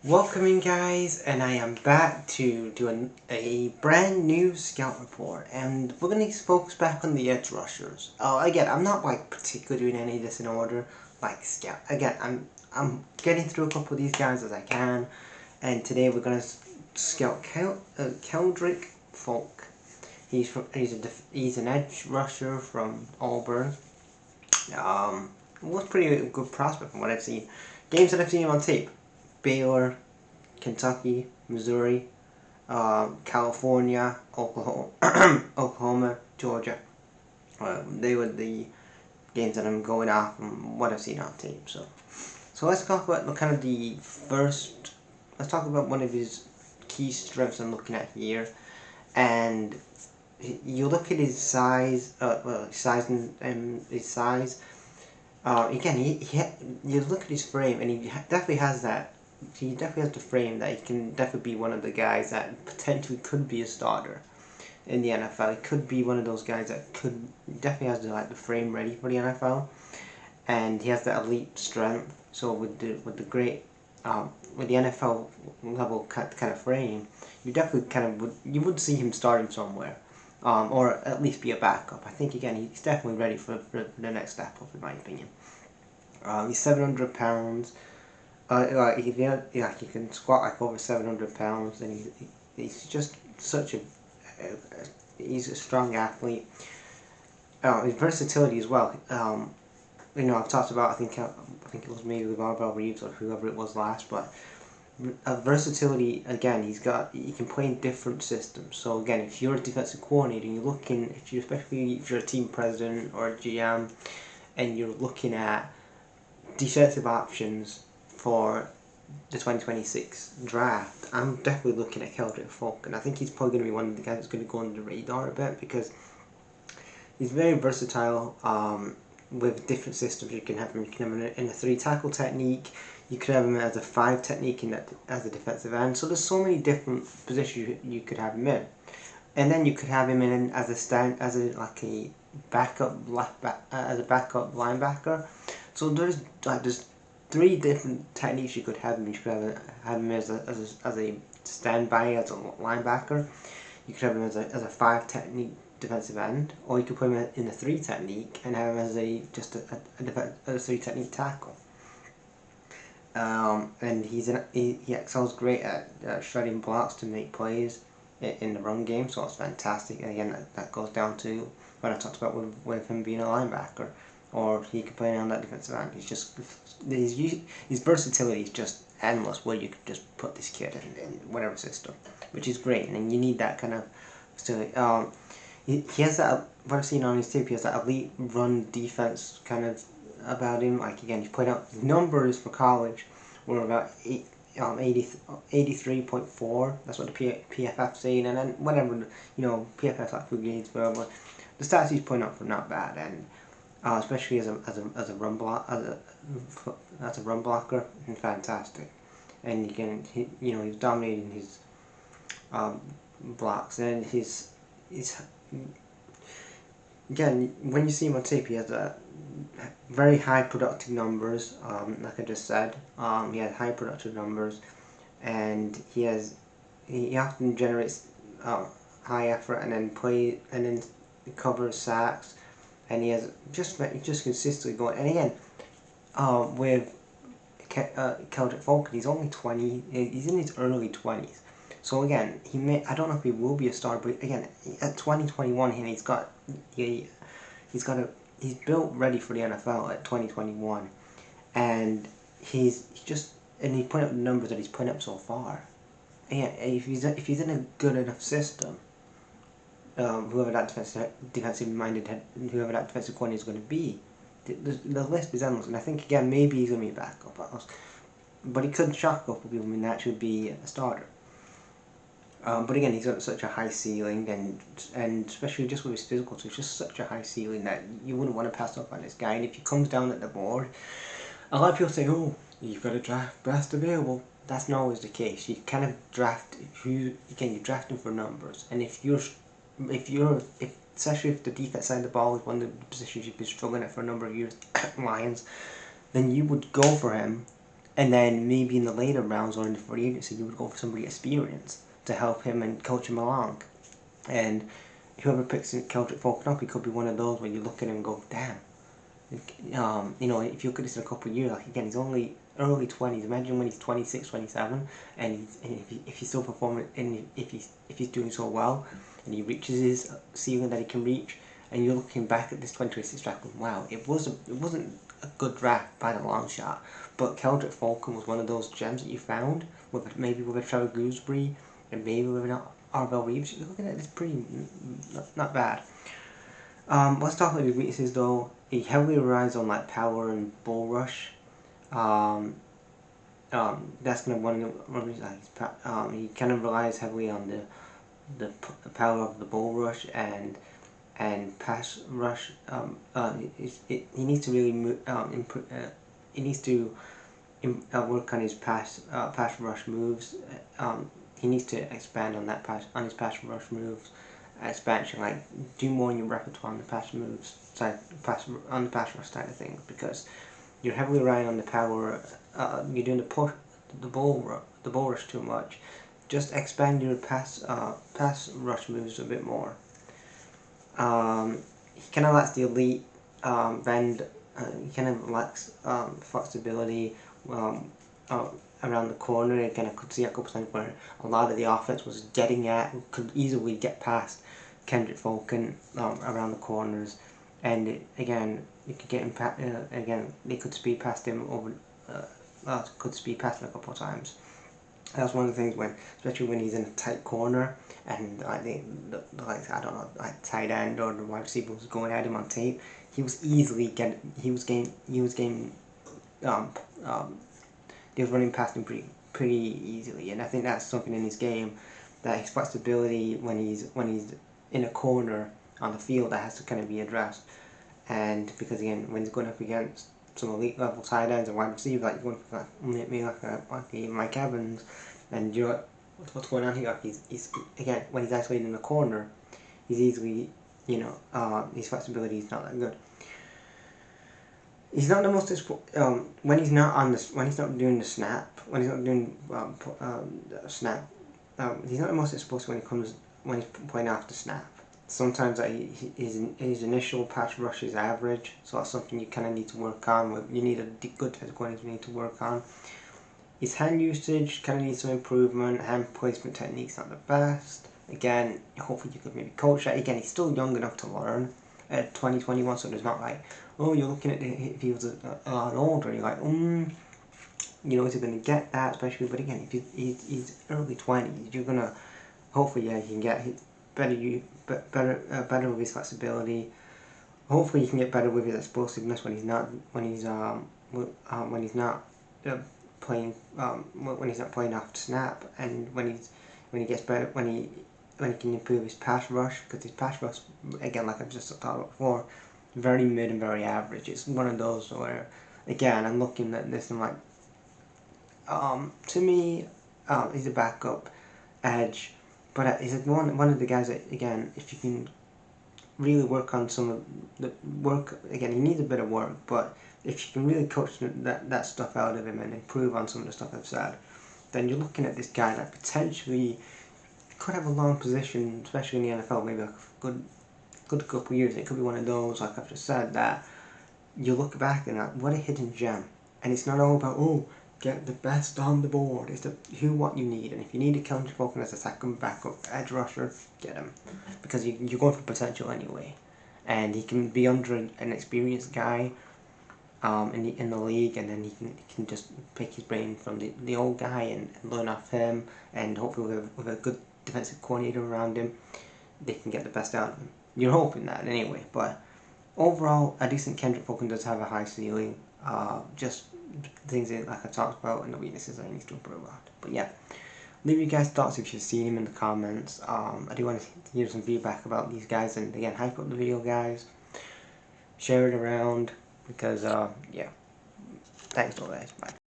Welcome in, guys, and I am back to do a brand new scout report, and we're going to focus back on the edge rushers. Again, I'm not like particularly doing any of this in order, like scout. Again, I'm getting through a couple of these guys as I can, and today we're going to scout Keldric Faulk. He's an edge rusher from Auburn. Was pretty good prospect from what I've seen. Games that I've seen him on tape: Baylor, Kentucky, Missouri, California, Oklahoma, Oklahoma, Georgia. They were the games that I'm going off from what I've seen on tape. So let's talk about kind of the first. Let's talk about one of his key strengths I'm looking at here, and you look at his size. His size and his size. Again, you look at his frame, and he definitely has that. He definitely has the frame that he can definitely be one of the guys that potentially could be a starter in the NFL. He could be one of those guys that could definitely has the frame ready for the NFL, and he has that elite strength. So with the great with the NFL level kind of frame, you definitely you would see him starting somewhere. Or at least be a backup. I think again he's definitely ready for the next step up, in my opinion. He's 700 pounds. He can squat like over 700 pounds, and he's just such he's a strong athlete. His versatility as well. I've talked about. I think it was maybe Marvel Reeves or whoever it was last, but versatility again. He can play in different systems. So again, if you're a defensive coordinator, and you're looking, especially if you're a team president or a GM, and you're looking at defensive options for the 2026 draft, I'm definitely looking at Keldric Faulk, and I think he's probably going to be one of the guys that's going to go under the radar a bit because he's very versatile. With different systems, you can have him in a three tackle technique. You could have him as a five technique as a defensive end. So there's so many different positions you could have him in, and then you could have him in as a backup as a backup linebacker. So there's three different techniques you could have him. You could have him as a standby as a linebacker. You could have him as a five technique defensive end, or you could put him in a three technique and have him as a three technique tackle. And he excels great at shredding blocks to make plays in the run game, so it's fantastic. And again, that goes down to what I talked about with him being a linebacker, or he could play on that defensive end. His versatility is just endless. Where you could just put this kid in whatever system, which is great, and you need that kind of versatility. He has that. What I've seen on his tape, he has that elite run defense kind of about him. Like again, he's put out numbers for college were about 83.4. That's what the PFF saying, and then whatever PFF like for grades, but the stats he's putting up were not bad, and especially as a run blocker, and fantastic. And he's dominating his blocks, and his again, when you see him on tape, he has very high productive numbers. Like I just said, he has high productive numbers, and he often generates high effort and then covers sacks, and he has just consistently going. And again, with Keldric Faulk, he's only 20. He's in his early 20s. So again, I don't know if he will be a star, but again, at 2021, he's built ready for the NFL at 2021, and he's putting up the numbers that he's putting up so far. And if he's in a good enough system, whoever that defensive coordinator is going to be, the list is endless. And I think again, maybe he's going to be a backup, but he could shock a couple people and actually be a starter. But again, he's got such a high ceiling, and especially just with his physical, so it's just such a high ceiling that you wouldn't want to pass up on this guy. And if he comes down at the board, a lot of people say, "Oh, you've got to draft best available." That's not always the case. You kind of draft you draft him for numbers, and especially if the defense side of the ball is one of the positions you've been struggling at for a number of years, Lions, then you would go for him. And then maybe in the later rounds or in the free agency, you would go for somebody experienced to help him and coach him along. And whoever picks Keldric Faulk up, he could be one of those where you look at him and go, damn. You know, if you look at this in a couple of years, like again, he's only early 20s. Imagine when he's 26, 27, and if he's still performing, and if he's doing so well, and he reaches his ceiling that he can reach, and you're looking back at this 2026 draft, wow, it wasn't a good draft by the long shot, but Keldric Falcon was one of those gems that you found, maybe with a Trevor Gooseberry, and maybe with an Arvell Reeves. You're looking at this pretty not bad. Let's talk about his weaknesses though. He heavily relies on like power and bull rush. That's gonna one of the reasons. He kind of relies heavily on the power of the bull rush and pass rush. He needs to really improve. He needs to work on his pass rush moves. He needs to expand on his pass rush moves. Expansion, like do more in your repertoire on the pass moves side, on the pass rush side of things, because you're heavily relying on the power. You're doing the bull rush too much. Just expand your pass rush moves a bit more. He kind of lacks the elite bend. He kind of lacks flexibility around the corner. Again, I could see a couple times where a lot of the offense was could easily get past Keldric Falcon around the corners, and again, you could get him. Again, they could speed past him over. Could speed past him a couple of times. That's one of the things especially when he's in a tight corner, and like like I don't know, like tight end or the wide receiver was going at him on tape. He was they was running past him pretty easily, and I think that's something in his game, that his flexibility when he's in a corner on the field, that has to kind of be addressed. And because again, when he's going up against some elite level tight ends and wide receivers, like you're going like a Mike Evans, and you're like, what's going on here? Like he's again, when he's isolated in the corner, he's easily, his flexibility is not that good. He's not the most when he's not doing the snap, when he's not doing snap. He's not the most explosive when he's playing after snap. Sometimes his initial pass rush is average, so that's something you kind of need to work on. You need a good defensive coordinator you need to work on. His hand usage kind of needs some improvement. Hand placement technique's not the best. Again, hopefully you could maybe coach that. Again, he's still young enough to learn. At 2021, so there's not like, oh, you're looking at if he was a lot older, you're like, is he going to get that? Especially, but again, if he's early 20s, you're gonna hopefully he can get better with his flexibility. Hopefully, he can get better with his explosiveness when he's not playing after snap, and when he gets better when he can improve his pass rush, because his pass rush, again, like I've just talked about before, very mid and very average. It's one of those where, again, I'm looking at this and like, to me, he's a backup edge, but he's one of the guys that, again, if you can really work on some of the work, again, he needs a bit of work, but if you can really coach that stuff out of him and improve on some of the stuff I've said, then you're looking at this guy that potentially could have a long position, especially in the NFL, maybe like a good couple of years. It could be one of those, like I've just said, that you look back and like, what a hidden gem. And it's not all about, get the best on the board. It's what you need. And if you need a Keldric Falcon as a second backup edge rusher, get him. Because you're going for potential anyway. And he can be under an experienced guy in the league, and then he can just pick his brain from the old guy and learn off him, and hopefully with a good defensive coordinator around him, they can get the best out of him. You're hoping that anyway, but overall, a decent Keldric Falcon does have a high ceiling. Just things that, like I talked about, and the weaknesses that he needs to improve on. But yeah, leave your guys' thoughts if you've seen him in the comments. I do want to hear some feedback about these guys, and again, hype up the video, guys. Share it around, because yeah. Thanks all guys. Bye.